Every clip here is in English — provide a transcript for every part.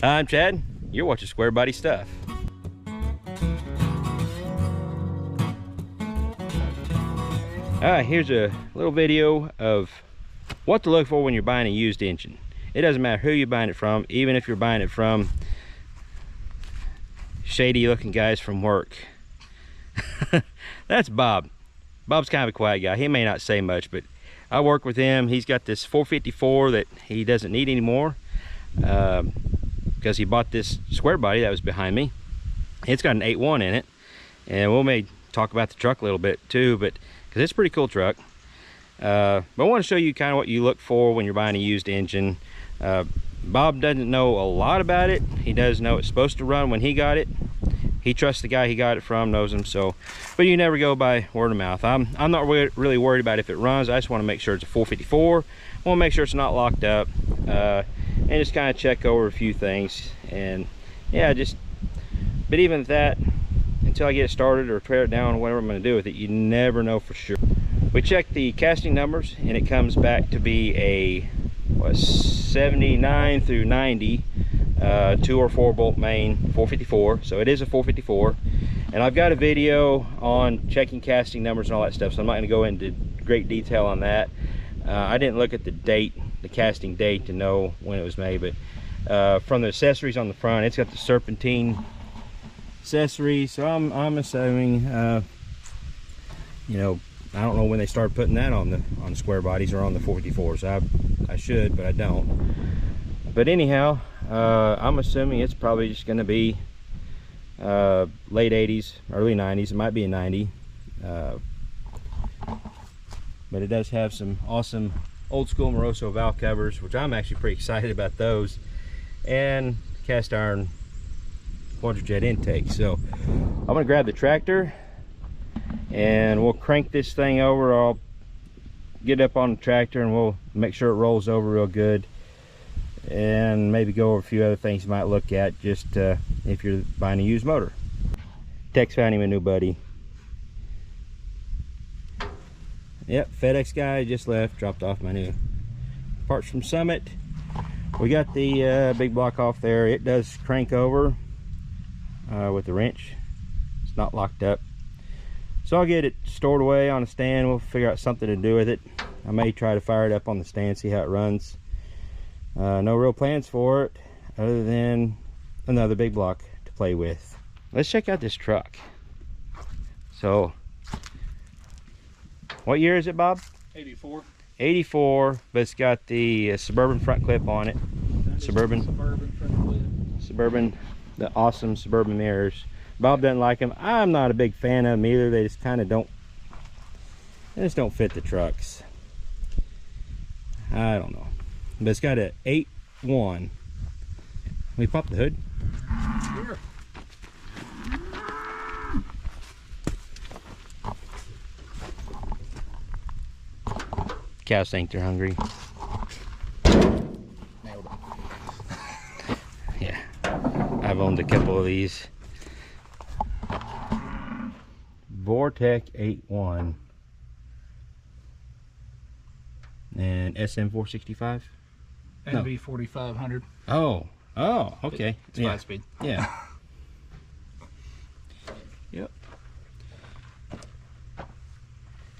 Hi, I'm Chad. You're watching Squarebody Stuff. Alright, here's a little video of what to look for when you're buying a used engine. It doesn't matter who you're buying it from, even if you're buying it from shady looking guys from work. That's Bob. Bob's kind of a quiet guy. He may not say much, but I work with him. He's got this 454 that he doesn't need anymore because he bought this Squarebody that was behind me. It's got an 8.1 in it, and we'll maybe talk about the truck a little bit too, but because it's a pretty cool truck. But I want to show you kind of what you look for when you're buying a used engine. Bob doesn't know a lot about it. He does know it's supposed to run when he got it. He trusts the guy he got it from, knows him, so. But you never go by word of mouth. I'm not really worried about if it runs. I just want to make sure it's a 454. I want to make sure it's not locked up, and just kind of check over a few things. And yeah, but even at that, until I get it started or tear it down or whatever I'm going to do with it, you never know for sure. We checked the casting numbers, and it comes back to be a 79 through 90. 2 or 4 bolt main 454, so it is a 454. And I've got a video on checking casting numbers and all that stuff, so I'm not going to go into great detail on that. I didn't look at the date, the casting date, to know when it was made, but from the accessories on the front, it's got the serpentine accessory, so I'm assuming you know, I don't know when they started putting that on the square bodies or on the 454s. I should, but I don't. But anyhow, I'm assuming it's probably just going to be late 80s, early 90s. It might be a 90. But it does have some awesome old school Moroso valve covers, which I'm actually pretty excited about those. And cast iron quadrijet intake. So I'm going to grab the tractor and we'll crank this thing over. I'll get up on the tractor and we'll make sure it rolls over real good, and maybe go over a few other things you might look at just if you're buying a used motor. Tex found him a new buddy. Yep, FedEx guy just left, dropped off my new parts from Summit. We got the big block off there. It does crank over with the wrench. It's not locked up. So I'll get it stored away on a stand. We'll figure out something to do with it. I may try to fire it up on the stand, see how it runs. No real plans for it other than another big block to play with. Let's check out this truck. So what year is it, Bob? 84. 84, but it's got the Suburban front clip on it. Suburban front clip. Suburban, the awesome Suburban mirrors. Bob doesn't like them. I'm not a big fan of them either. They just kind of don't fit the trucks. I don't know. But it's got an 8.1. Can we pop the hood? Sure. Cows think they're hungry. Nailed it. Yeah, I've owned a couple of these. Vortec 8.1 and SM465. NV 4500. Oh, okay. It's yeah. 5-speed. Yeah. Yep.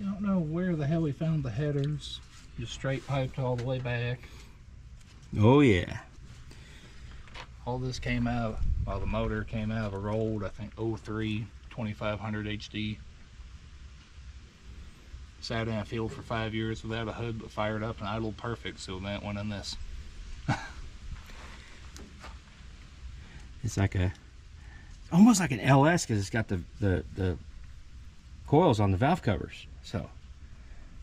Don't know where the hell we found the headers. Just straight piped all the way back. Oh yeah. All this came out, well, the motor came out of a rolled, I think, 03 2500 HD. Sat in a field for 5 years without a hood, but fired up and idled perfect, so that went in this. It's like almost like an LS because it's got the coils on the valve covers. So,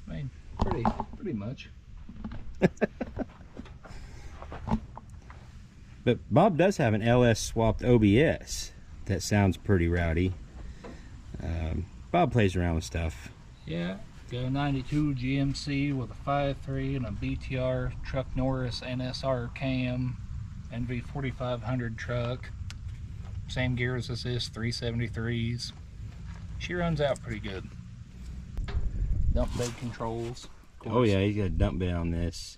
I mean, pretty much. But Bob does have an LS swapped OBS that sounds pretty rowdy. Bob plays around with stuff. Yeah, got a 92 GMC with a 5.3 and a BTR Truck Norris NSR cam, NV 4500 truck. Same gears as this, 373s. She runs out pretty good. Dump bed controls. Oh yeah, he's got a dump bed on this.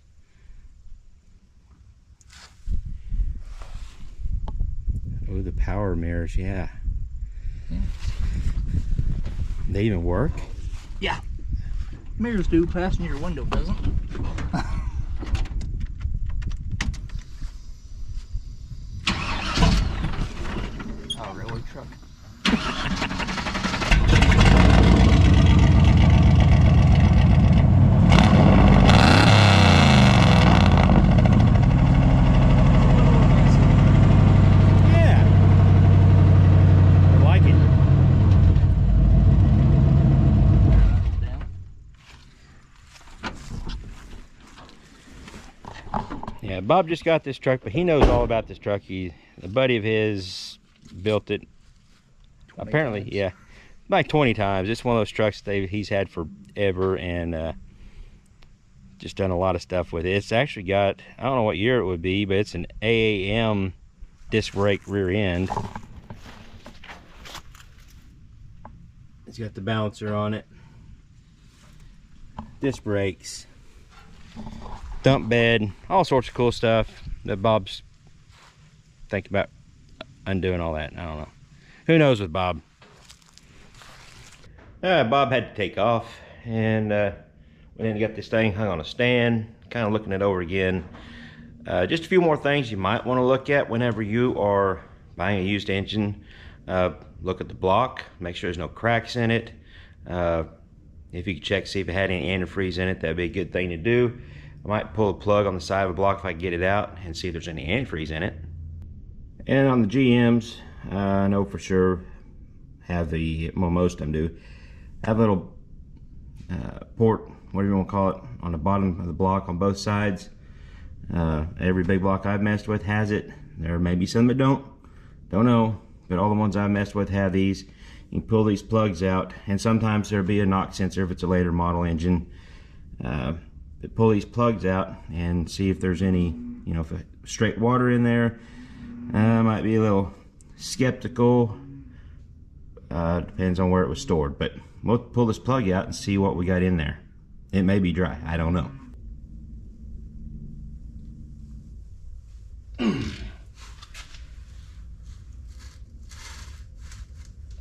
Oh, the power mirrors, yeah. They even work? Yeah. Mirrors do, passenger window doesn't. Oh, really, truck? Yeah, Bob just got this truck, but he knows all about this truck. A buddy of his built it. Apparently, times. yeah, like 20 times. It's one of those trucks he's had forever, and just done a lot of stuff with it. It's actually got, I don't know what year it would be, but it's an AAM disc brake rear end. It's got the balancer on it, disc brakes, dump bed, all sorts of cool stuff that Bob's thinking about undoing all that. I don't know. Who knows with Bob? Bob had to take off, and went in and got this thing hung on a stand, kind of looking it over again. Just a few more things you might want to look at whenever you are buying a used engine. Look at the block, make sure there's no cracks in it. If you could check, see if it had any antifreeze in it, that'd be a good thing to do. I might pull a plug on the side of the block if I can get it out and see if there's any antifreeze in it. And on the GMs, I know for sure have well, most of them do, have a little port, whatever you want to call it, on the bottom of the block on both sides. Every big block I've messed with has it. There may be some that don't know, but all the ones I've messed with have these. You can pull these plugs out, and sometimes there'll be a knock sensor if it's a later model engine. But pull these plugs out and see if there's any, if straight water in there. I might be a little skeptical. Depends on where it was stored, but we'll pull this plug out and see what we got in there. It may be dry, I don't know.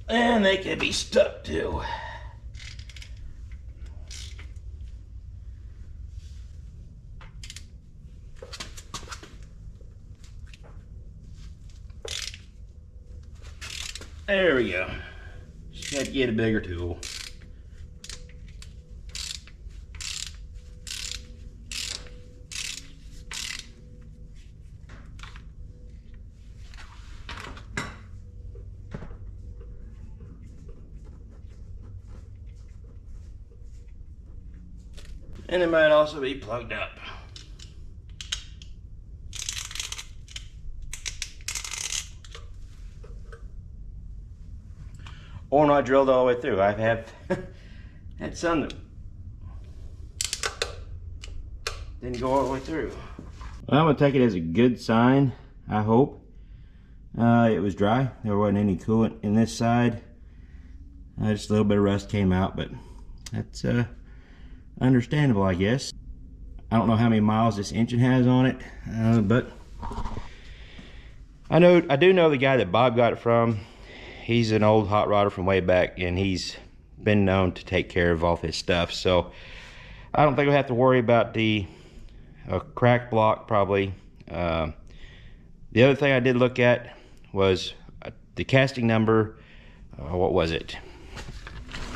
And they can be stuck too. There we go. Just had to get a bigger tool. And it might also be plugged up. Or not drilled all the way through. I've had some that didn't go all the way through. Well, I'm gonna take it as a good sign, I hope. It was dry. There wasn't any coolant in this side. Just a little bit of rust came out, but that's understandable, I guess. I don't know how many miles this engine has on it, but I do know the guy that Bob got it from. He's an old hot rodder from way back, and he's been known to take care of all his stuff. So I don't think we'll have to worry about the crack block, probably. The other thing I did look at was the casting number. What was it?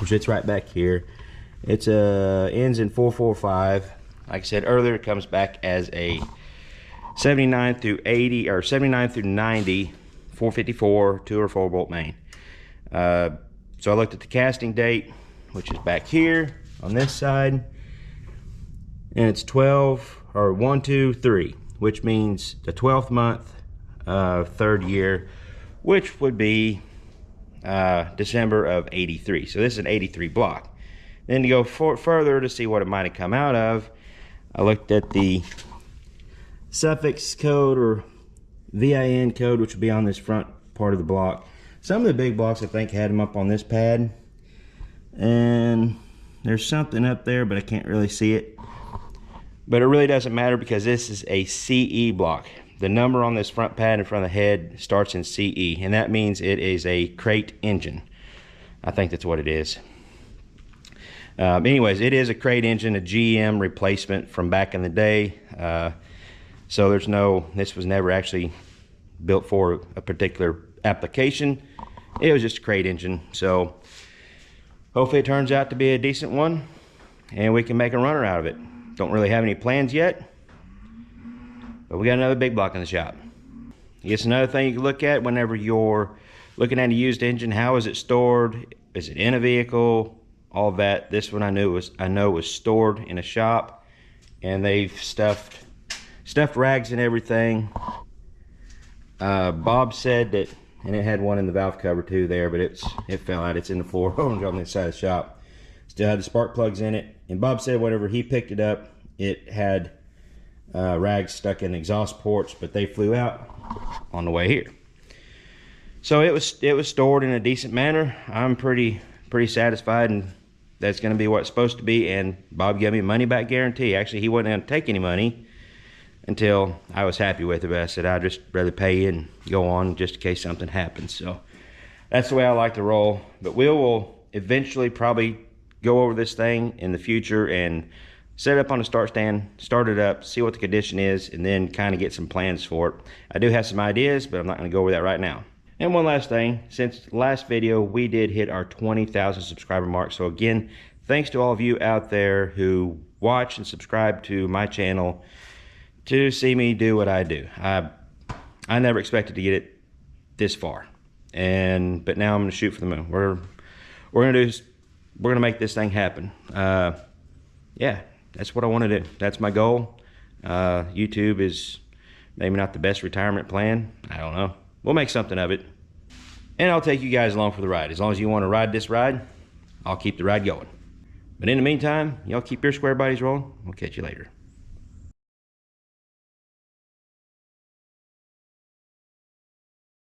Which it's right back here. It's ends in 445. Like I said earlier, it comes back as a 79 through 80 or 79 through 90 454 2 or 4 bolt main. So I looked at the casting date, which is back here on this side, and it's 12 or 1 2 3, which means the 12th month, 3rd year, which would be December of 83. So this is an 83 block. Then to go further to see what it might have come out of, I looked at the suffix code or VIN code, which would be on this front part of the block. Some of the big blocks, I think, had them up on this pad, and there's something up there, but I can't really see it. But it really doesn't matter because this is a CE block. the number on this front pad in front of the head starts in CE, and that means it is a crate engine. I think that's what it is. Anyways, it is a crate engine, a GM replacement from back in the day. So this was never actually built for a particular application. It was just a crate engine. So hopefully it turns out to be a decent one and we can make a runner out of it. Don't really have any plans yet, but we got another big block in the shop. I guess another thing you can look at whenever you're looking at a used engine: how is it stored? Is it in a vehicle? All of that. This one I know was stored in a shop, and they've stuffed rags and everything. Bob said that, and it had one in the valve cover too there, but it fell out. It's in the floor on the side of the shop. Still had the spark plugs in it, and Bob said whenever he picked it up, it had rags stuck in the exhaust ports, but they flew out on the way here. So it was stored in a decent manner. I'm pretty satisfied, and that's going to be what it's supposed to be. And Bob gave me a money back guarantee. Actually, he wasn't going to take any money until I was happy with it, but I said I'd just rather pay you and go on just in case something happens. So that's the way I like to roll. But we will eventually probably go over this thing in the future and set it up on a start stand, start it up, see what the condition is, and then kind of get some plans for it. I do have some ideas, but I'm not going to go over that right now. And one last thing, since the last video, we did hit our 20,000 subscriber mark. So again, thanks to all of you out there who watch and subscribe to my channel to see me do what I do. I never expected to get it this far, but now I'm going to shoot for the moon. We're gonna make this thing happen. Yeah, that's what I want to do. That's my goal. YouTube is maybe not the best retirement plan. I don't know. We'll make something of it, and I'll take you guys along for the ride. As long as you want to ride this ride, I'll keep the ride going. But in the meantime, y'all keep your square bodies rolling. We'll catch you later.